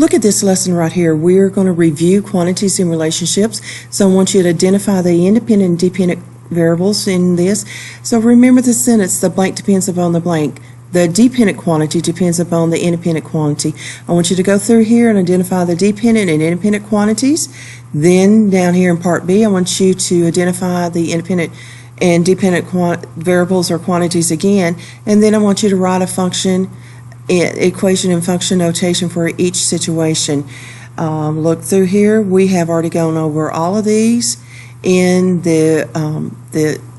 look at this lesson right here. We're going to review quantities and relationships. So I want you to identify the independent and dependent variables in this. So remember the sentence, the blank depends upon the blank. The dependent quantity depends upon the independent quantity. I want you to go through here and identify the dependent and independent quantities. Then down here in part B, I want you to identify the independent and dependent variables or quantities again. And then I want you to write a function, equation and function notation for each situation. Look through here. We have already gone over all of these in the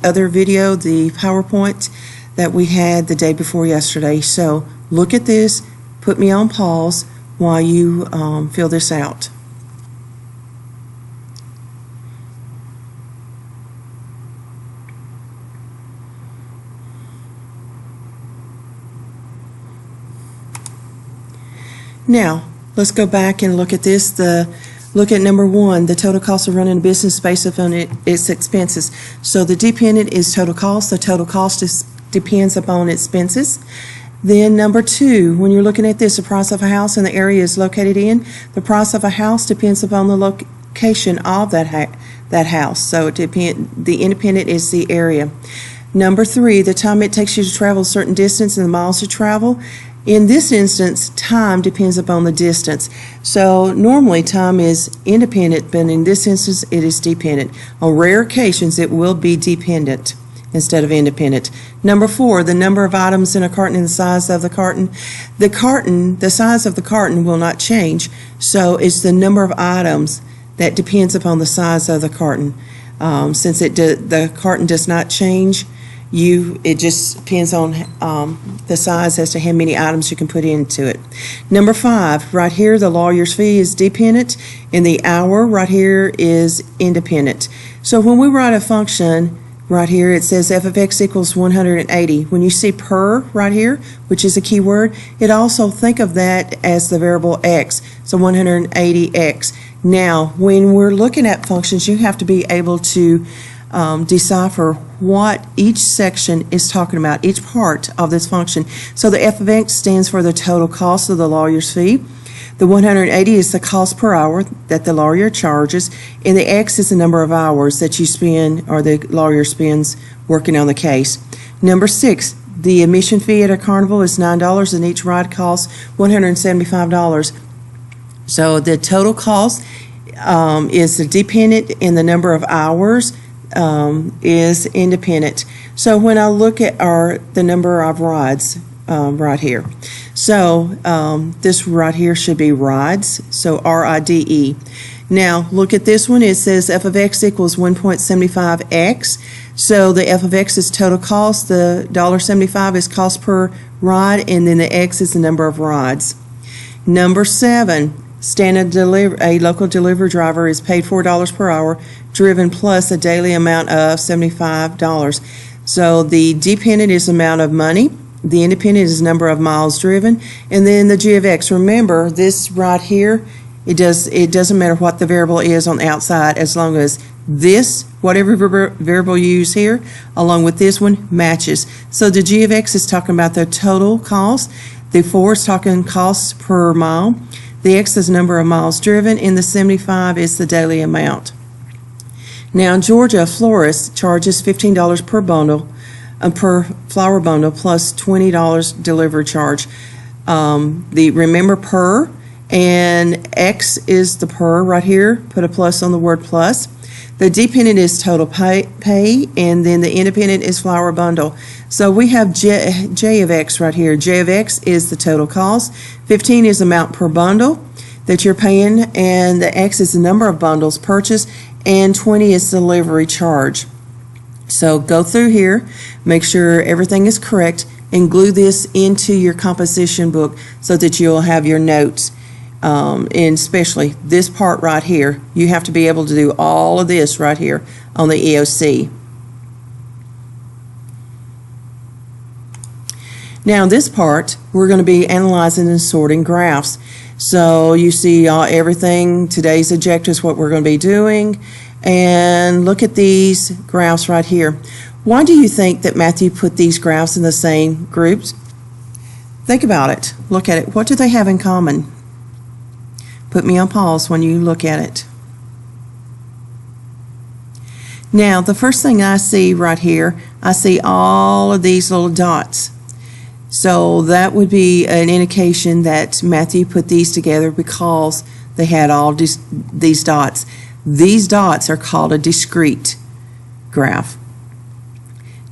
other video, the PowerPoint that we had the day before yesterday. So look at this, put me on pause while you fill this out. Now, let's go back and look at this. Look at number 1, the total cost of running a business based upon its expenses. So the dependent is total cost. The total cost depends upon expenses. Then number 2, when you're looking at this, the price of a house and the area is located in, the price of a house depends upon the location of that house. So the independent is the area. Number 3, the time it takes you to travel a certain distance and the miles to travel. In this instance, time depends upon the distance. So normally time is independent, but in this instance it is dependent. On rare occasions it will be dependent instead of independent. Number 4, the number of items in a carton and the size of the carton. The size of the carton will not change, so it's the number of items that depends upon the size of the carton. Since the carton does not change, it just depends on the size as to how many items you can put into it. Number 5, right here, the lawyer's fee is dependent, and the hour right here is independent. So when we write a function, right here it says f of x equals 180. When you see per right here, which is a keyword, it also think of that as the variable x, so 180x. Now, when we're looking at functions, you have to be able to decipher what each section is talking about, each part of this function. So the f of x stands for the total cost of the lawyer's fee. The 180 is the cost per hour that the lawyer charges, and the x is the number of hours that you spend or the lawyer spends working on the case. Number 6, the admission fee at a carnival is $9 and each ride costs $175. So the total cost is the dependent, and the number of hours is independent. So when I look at the number of rides right here, so this right here should be rides, so R-I-D-E. Now look at this one. It says f of x equals 1.75x. So the f of x is total cost, the $1.75 is cost per ride, and then the x is the number of rides. Number 7, a local delivery driver is paid $4 per hour driven plus a daily amount of $75. So the dependent is the amount of money, the independent is the number of miles driven, and then the g of x. Remember, this right here, it doesn't matter what the variable is on the outside, as long as this, whatever variable you use here, along with this one, matches. So the g of x is talking about the total cost, the 4 is talking cost per mile, the x is the number of miles driven, and the 75 is the daily amount. Now in Georgia, a florist charges $15 per bundle, per flower bundle, plus $20 delivery charge. Remember per, and x is the per right here. Put a plus on the word plus. The dependent is total pay, and then the independent is flower bundle. So we have J of x right here. J of x is the total cost. 15 is the amount per bundle that you're paying, and the x is the number of bundles purchased, and 20 is the delivery charge. So go through here, make sure everything is correct, and glue this into your composition book so that you'll have your notes. And especially this part right here, you have to be able to do all of this right here on the EOC. Now this part, we're going to be analyzing and sorting graphs. So you see everything, today's objectives, what we're going to be doing, and look at these graphs right here. Why do you think that Matthew put these graphs in the same groups? Think about it. Look at it. What do they have in common? Put me on pause when you look at it. Now, the first thing I see right here, I see all of these little dots. So that would be an indication that Matthew put these together because they had all these dots. These dots are called a discrete graph.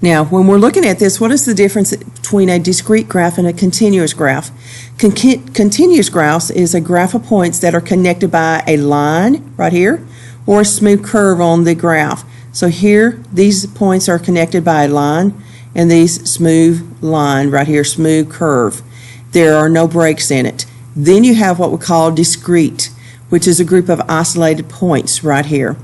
Now, when we're looking at this, what is the difference between a discrete graph and a continuous graph? Continuous graphs is a graph of points that are connected by a line right here or a smooth curve on the graph. So here, these points are connected by a line and these smooth line right here, smooth curve. There are no breaks in it. Then you have what we call discrete, which is a group of isolated points right here.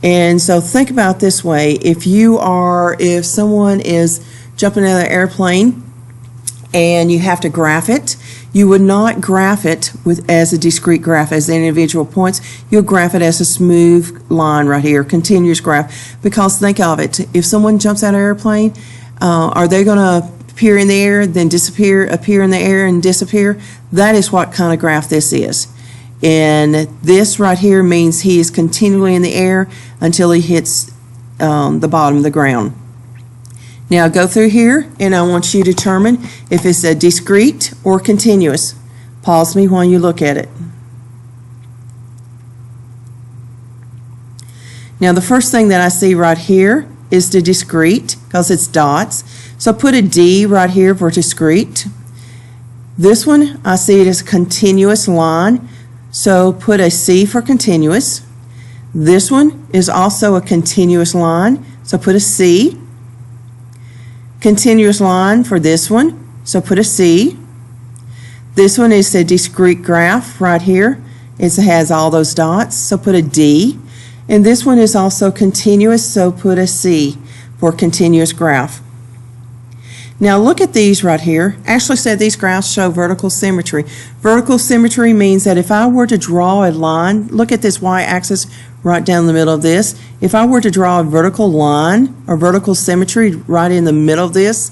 And so think about this way. If someone is jumping out of an airplane and you have to graph it, you would not graph it as a discrete graph, as individual points. You'll graph it as a smooth line right here, continuous graph. Because think of it, if someone jumps out of an airplane, are they going to appear in the air, then disappear, appear in the air, and disappear? That is what kind of graph this is. And this right here means he is continually in the air until he hits the bottom of the ground. Now go through here and I want you to determine if it's a discrete or continuous. Pause me while you look at it. Now the first thing that I see right here is the discrete because it's dots. So put a D right here for discrete. This one I see it as a continuous line. So put a C for continuous. This one is also a continuous line, so put a C. Continuous line for this one, so put a C. This one is a discrete graph right here. It has all those dots, so put a D. And this one is also continuous, so put a C for continuous graph. Now look at these right here. Ashley said these graphs show vertical symmetry. Vertical symmetry means that if I were to draw a line, look at this y-axis right down the middle of this. If I were to draw a vertical line or vertical symmetry right in the middle of this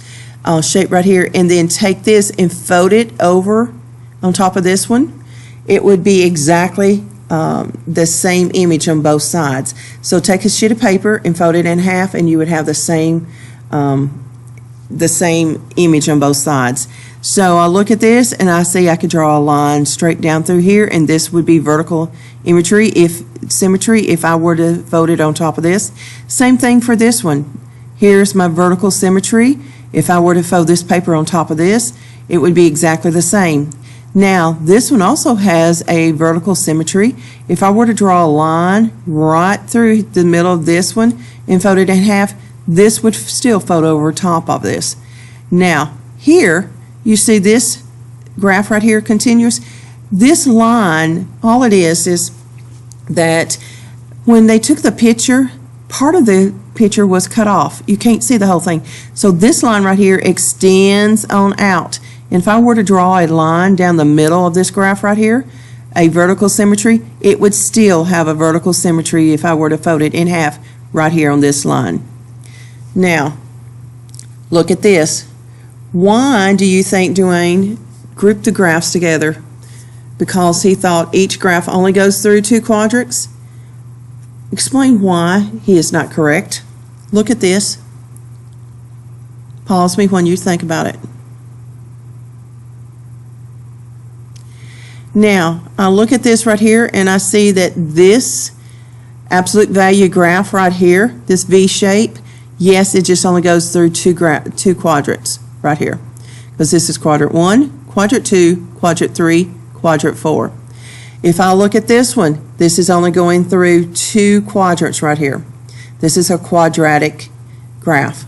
shape right here, and then take this and fold it over on top of this one, it would be exactly the same image on both sides. So take a sheet of paper and fold it in half, and you would have the same image on both sides. So I look at this and I see I could draw a line straight down through here, and this would be vertical symmetry if I were to fold it on top of this. Same thing for this one. Here's my vertical symmetry. If I were to fold this paper on top of this, it would be exactly the same. Now this one also has a vertical symmetry. If I were to draw a line right through the middle of this one and fold it in half, this would still fold over top of this. Now here you see this graph right here, continuous. This line, all it is that when they took the picture, part of the picture was cut off. You can't see the whole thing. So this line right here extends on out. And if I were to draw a line down the middle of this graph right here, a vertical symmetry, it would still have a vertical symmetry if I were to fold it in half right here on this line. Now, look at this. Why do you think Dwayne grouped the graphs together? Because he thought each graph only goes through two quadratics? Explain why he is not correct. Look at this. Pause me when you think about it. Now, I look at this right here and I see that this absolute value graph right here, this V shape, yes, it just only goes through two quadrants right here. Because this is quadrant 1, quadrant 2, quadrant 3, quadrant 4. If I look at this one, this is only going through two quadrants right here. This is a quadratic graph.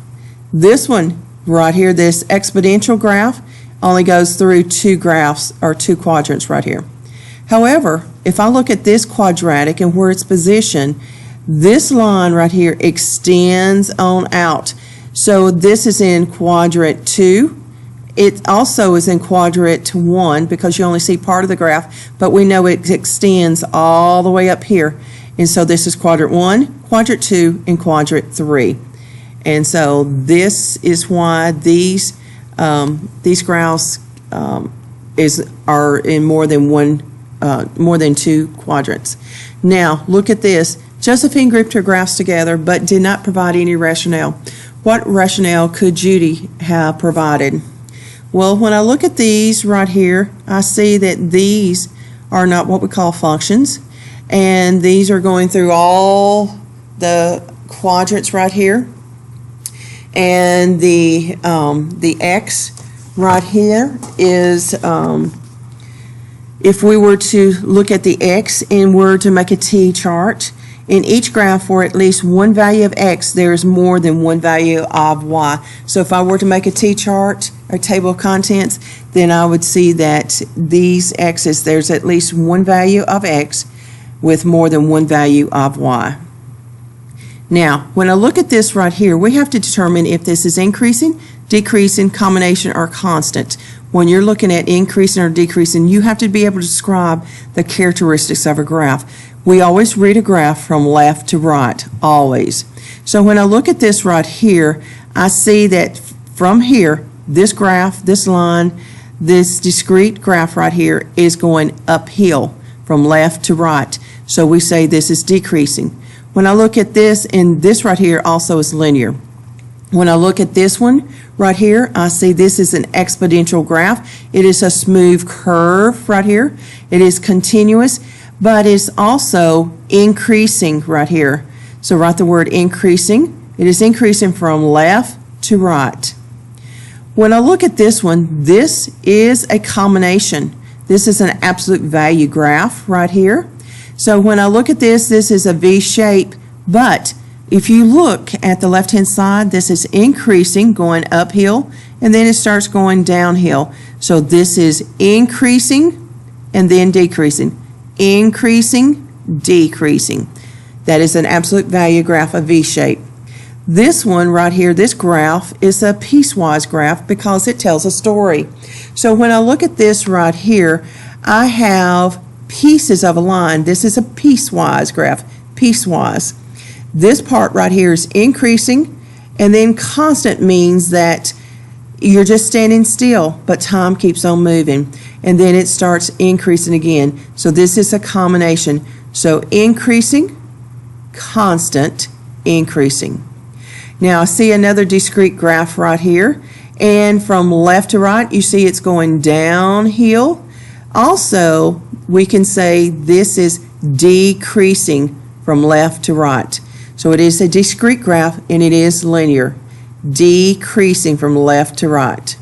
This one right here, this exponential graph, only goes through two graphs or two quadrants right here. However, if I look at this quadratic and where it's positioned, this line right here extends on out. So this is in quadrant 2. It also is in quadrant 1 because you only see part of the graph, but we know it extends all the way up here. And so this is quadrant 1, quadrant 2, and quadrant 3. And so this is why these graphs are in more than one two quadrants. Now, look at this. Josephine grouped her graphs together but did not provide any rationale. What rationale could Judy have provided? Well, when I look at these right here, I see that these are not what we call functions, and these are going through all the quadrants right here, and the x right here is, if we were to look at the x and were to make a t-chart, in each graph for at least one value of x, there is more than one value of y. So if I were to make a t-chart or table of contents, then I would see that these x's, there's at least one value of x with more than one value of y. Now, when I look at this right here, we have to determine if this is increasing, decreasing, combination, or constant. When you're looking at increasing or decreasing, you have to be able to describe the characteristics of a graph. We always read a graph from left to right, always. So when I look at this right here, I see that from here, this graph, this line, this discrete graph right here is going uphill from left to right. So we say this is decreasing. When I look at this, and this right here also is linear. When I look at this one right here, I see this is an exponential graph. It is a smooth curve right here. It is continuous, but it's also increasing right here. So write the word increasing. It is increasing from left to right. When I look at this one, this is a combination. This is an absolute value graph right here. So when I look at this, this is a V shape, but if you look at the left-hand side, this is increasing, going uphill, and then it starts going downhill. So this is increasing and then decreasing. Increasing, decreasing. That is an absolute value graph, a V shape. This one right here, this graph, is a piecewise graph because it tells a story. So when I look at this right here, I have pieces of a line. This is a piecewise graph, piecewise. This part right here is increasing, and then constant means that you're just standing still, but time keeps on moving, and then it starts increasing again. So this is a combination. So increasing, constant, increasing. Now I see another discrete graph right here, and from left to right you see it's going downhill. Also, we can say this is decreasing from left to right. So it is a discrete graph and it is linear. Decreasing from left to right,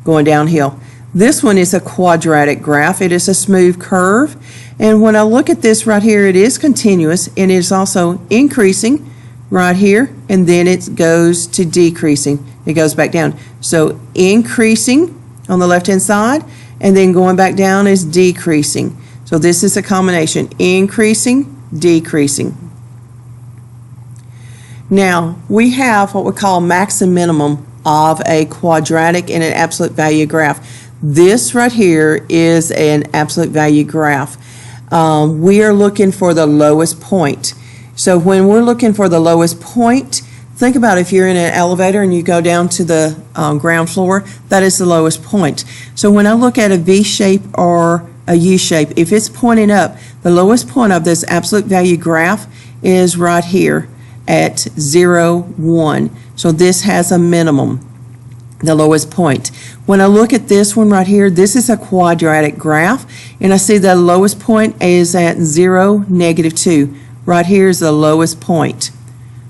going downhill. This one is a quadratic graph. It is a smooth curve. And when I look at this right here, it is continuous and it is also increasing right here, and then it goes to decreasing. It goes back down. So increasing on the left-hand side, and then going back down is decreasing. So this is a combination, increasing, decreasing. Now, we have what we call max and minimum of a quadratic and an absolute value graph. This right here is an absolute value graph. We are looking for the lowest point. So when we're looking for the lowest point, think about if you're in an elevator and you go down to the ground floor, that is the lowest point. So when I look at a V shape or a U shape, if it's pointing up, the lowest point of this absolute value graph is right here at 0, 1. So this has a minimum, the lowest point. When I look at this one right here, this is a quadratic graph, and I see the lowest point is at 0, -2. Right here is the lowest point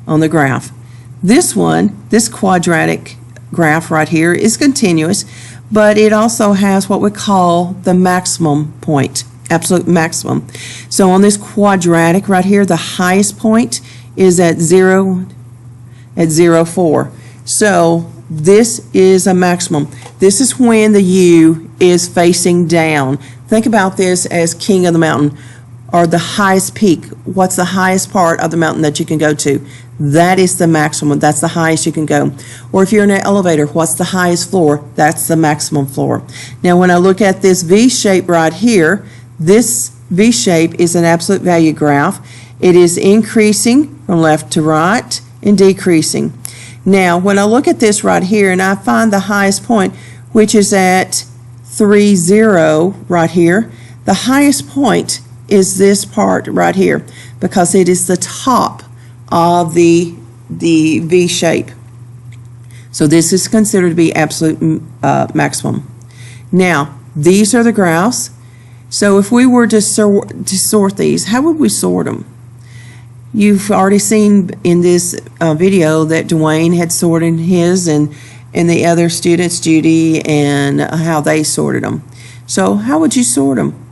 on the graph. This one, this quadratic graph right here is continuous, but it also has what we call the maximum point, absolute maximum. So on this quadratic right here, the highest point is at 0, 4. So this is a maximum. This is when the U is facing down. Think about this as king of the mountain, or the highest peak. What's the highest part of the mountain that you can go to? That is the maximum. That's the highest you can go. Or if you're in an elevator, what's the highest floor? That's the maximum floor. Now when I look at this V shape right here, this V shape is an absolute value graph. It is increasing from left to right and decreasing. Now when I look at this right here and I find the highest point, which is at 3, 0 right here, The highest point is this part right here because it is the top of the V shape. So this is considered to be absolute maximum. Now, these are the graphs. So if we were to sort these, how would we sort them? You've already seen in this video that Dwayne had sorted his and the other students, Judy, and how they sorted them. So how would you sort them?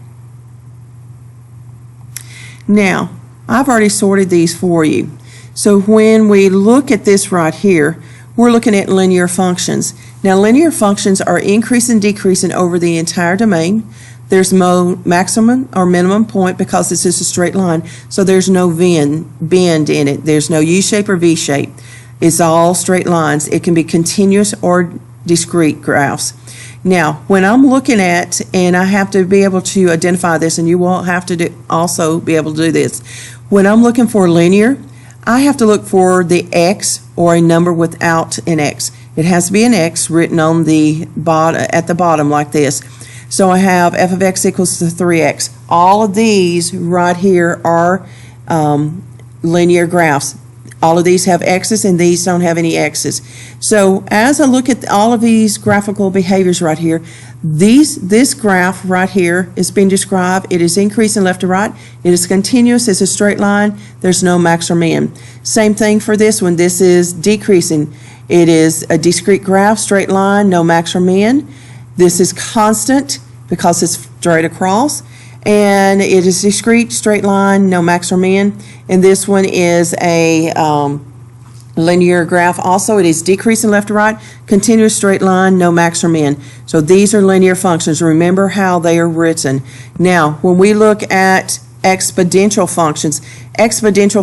Now, I've already sorted these for you. So when we look at this right here, we're looking at linear functions. Now, linear functions are increasing and decreasing over the entire domain. There's no maximum or minimum point because this is a straight line, so there's no bend in it. There's no U shape or V shape. It's all straight lines. It can be continuous or discrete graphs. Now, when I'm looking at, and I have to be able to identify this, and you will have to also be able to do this. When I'm looking for linear, I have to look for the X or a number without an X. It has to be an X written on the at the bottom like this. So I have f of x equals to 3x. All of these right here are linear graphs. All of these have x's and these don't have any x's. So as I look at all of these graphical behaviors right here, this graph right here is being described. It is increasing left to right. It is continuous. It's a straight line. There's no max or min. Same thing for this one. This is decreasing. It is a discrete graph, straight line, no max or min. This is constant because it's straight across, and it is discrete, straight line, no max or min. And this one is a linear graph also. It is decreasing left to right, continuous straight line, no max or min. So these are linear functions. Remember how they are written. Now, when we look at exponential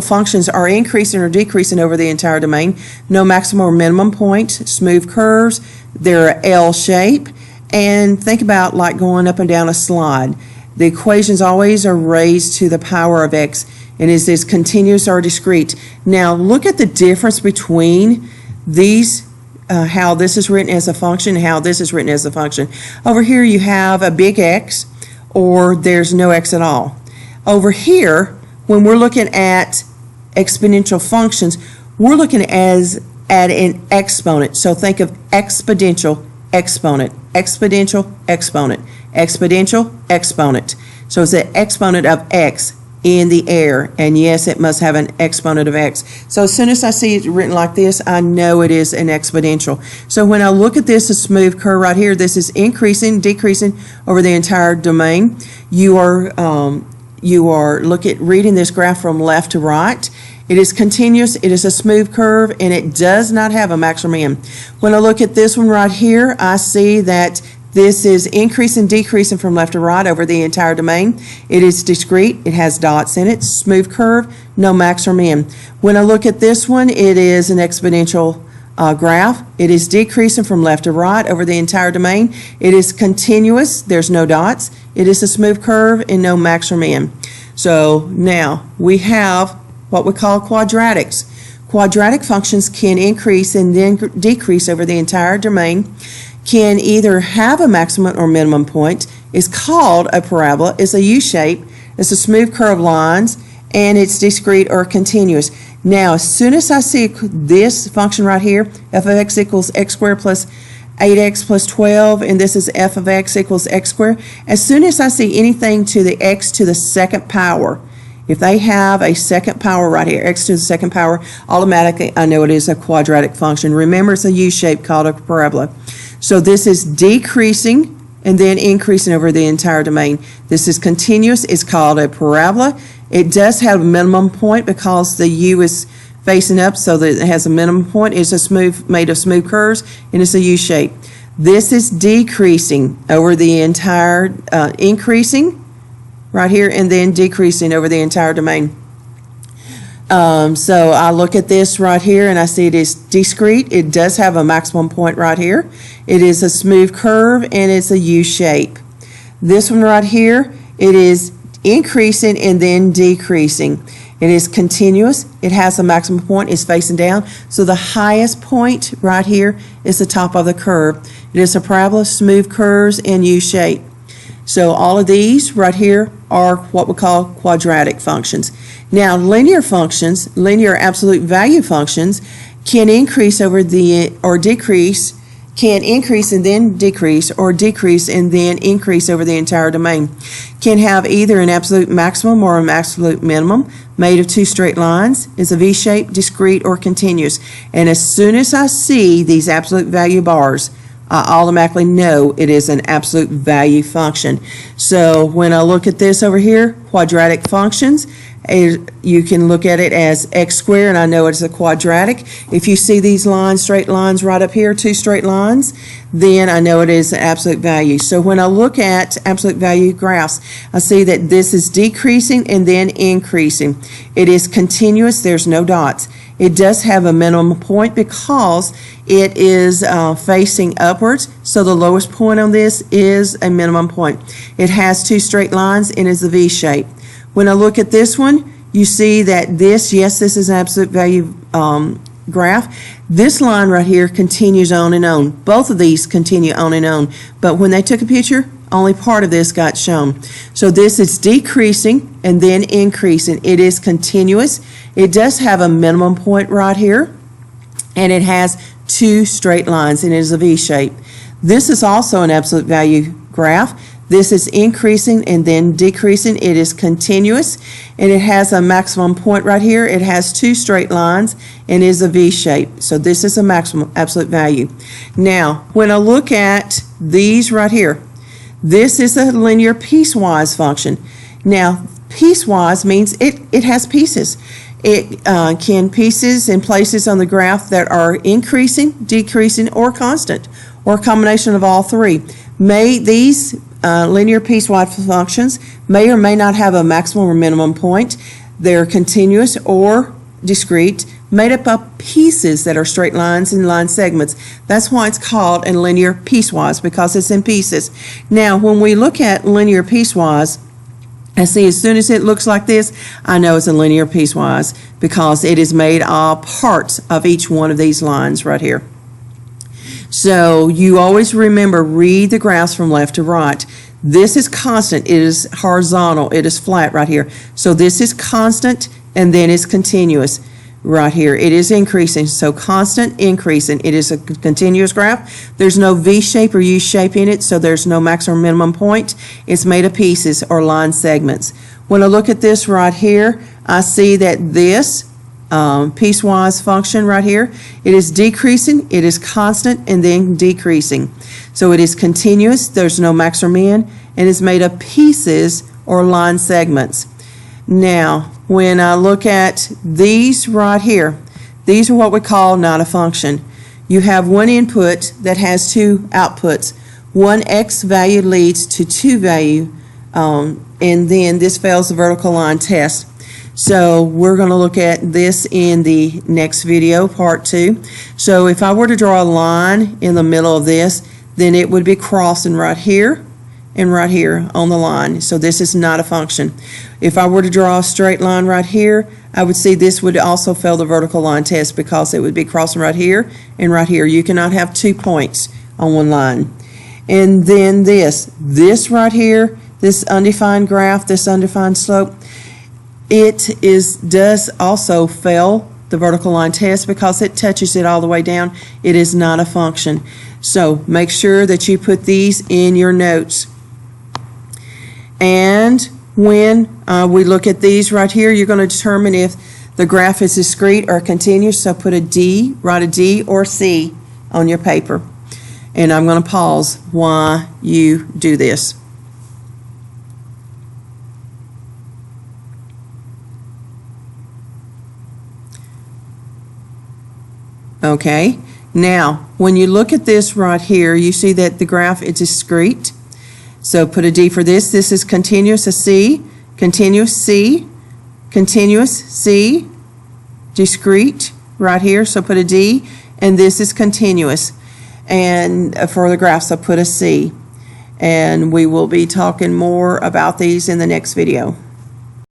functions are increasing or decreasing over the entire domain. No maximum or minimum point, smooth curves, they're L shape. And think about like going up and down a slide. The equations always are raised to the power of x, and is this continuous or discrete? Now look at the difference between these, how this is written as a function and how this is written as a function. Over here you have a big X, or there's no x at all. Over here, when we're looking at exponential functions, we're looking at an exponent. So think of exponential, exponent, exponential, exponent, exponential, exponent. So it's an exponent of x in the air, and yes, it must have an exponent of x. So as soon as I see it written like this, I know it is an exponential. So when I look at this, a smooth curve right here, this is increasing, decreasing over the entire domain. You are reading this graph from left to right. It is continuous, it is a smooth curve, and it does not have a max or min. When I look at this one right here, I see that this is increasing, decreasing from left to right over the entire domain. It is discrete, it has dots in it, smooth curve, no max or min. When I look at this one, it is an exponential graph. It is decreasing from left to right over the entire domain. It is continuous, there's no dots. It is a smooth curve and no max or min. So now we have what we call quadratics. Quadratic functions can increase and then decrease over the entire domain, can either have a maximum or minimum point, is called a parabola, is a U-shape, it's a smooth curve lines, and it's discrete or continuous. Now, as soon as I see this function right here, f of x equals x squared plus 8x plus 12, and this is f of x equals x squared, as soon as I see anything to the x to the second power, if they have a second power right here, x to the second power, automatically I know it is a quadratic function. Remember, it's a U-shape called a parabola. So this is decreasing and then increasing over the entire domain. This is continuous. It's called a parabola. It does have a minimum point because the U is facing up, so that it has a minimum point. It's made of smooth curves, and it's a U-shape. This is decreasing over the entire, increasing right here, and then decreasing over the entire domain. So I look at this right here and I see it is discrete. It does have a maximum point right here. It is a smooth curve and it's a U shape. This one right here, it is increasing and then decreasing. It is continuous. It has a maximum point. It's facing down. So the highest point right here is the top of the curve. It is a parabola, smooth curves, and U shape. So all of these right here are what we call quadratic functions. Now linear functions, linear absolute value functions, can increase over the, or decrease, can increase and then decrease, or decrease and then increase over the entire domain. Can have either an absolute maximum or an absolute minimum, made of two straight lines, is a V-shape, discrete, or continuous. And as soon as I see these absolute value bars, I automatically know it is an absolute value function. So when I look at this over here, quadratic functions, you can look at it as x squared, and I know it's a quadratic. If you see these lines, straight lines right up here, two straight lines, then I know it is an absolute value. So when I look at absolute value graphs, I see that this is decreasing and then increasing. It is continuous, there's no dots. It does have a minimum point because it is facing upwards, so the lowest point on this is a minimum point. It has two straight lines and is a V shape. When I look at this one, you see that this, yes, this is an absolute value graph. This line right here continues on and on. Both of these continue on and on, but when they took a picture, only part of this got shown. So this is decreasing and then increasing. It is continuous. It does have a minimum point right here, and it has two straight lines, and it is a V shape. This is also an absolute value graph. This is increasing and then decreasing. It is continuous, and it has a maximum point right here. It has two straight lines and is a V shape. So this is a maximum absolute value. Now, when I look at these right here, this is a linear piecewise function. Now, piecewise means it has pieces. It can pieces in places on the graph that are increasing, decreasing, or constant, or a combination of all three. These linear piecewise functions may or may not have a maximum or minimum point. They're continuous or discrete, made up of pieces that are straight lines and line segments. That's why it's called a linear piecewise, because it's in pieces. Now, when we look at linear piecewise, I see as soon as it looks like this, I know it's a linear piecewise because it is made of parts of each one of these lines right here. So you always remember, read the graphs from left to right. This is constant, it is horizontal, it is flat right here. So this is constant, and then it's continuous right here. It is increasing, so constant, increasing. It is a continuous graph. There's no V shape or U shape in it, so there's no maximum or minimum point. It's made of pieces or line segments. When I look at this right here, I see that this piecewise function right here, it is decreasing, it is constant, and then decreasing. So it is continuous, there's no max or min, and it's made of pieces or line segments. Now, when I look at these right here, these are what we call not a function. You have one input that has two outputs. One x value leads to two value, and then this fails the vertical line test. So we're going to look at this in the next video, part 2. So if I were to draw a line in the middle of this, then it would be crossing right here and right here on the line. So this is not a function. If I were to draw a straight line right here, I would see this would also fail the vertical line test because it would be crossing right here and right here. You cannot have 2 points on one line. And then this right here, this undefined graph, this undefined slope, does also fail the vertical line test because it touches it all the way down. It is not a function. So make sure that you put these in your notes. And when we look at these right here, you're going to determine if the graph is discrete or continuous. So put a D, write a D or C on your paper. And I'm going to pause while you do this. Okay, now when you look at this right here, you see that the graph is discrete. So put a D for this. This is continuous, a C, continuous C, continuous C, discrete right here. So put a D, and this is continuous. And for the graph, so put a C. And we will be talking more about these in the next video.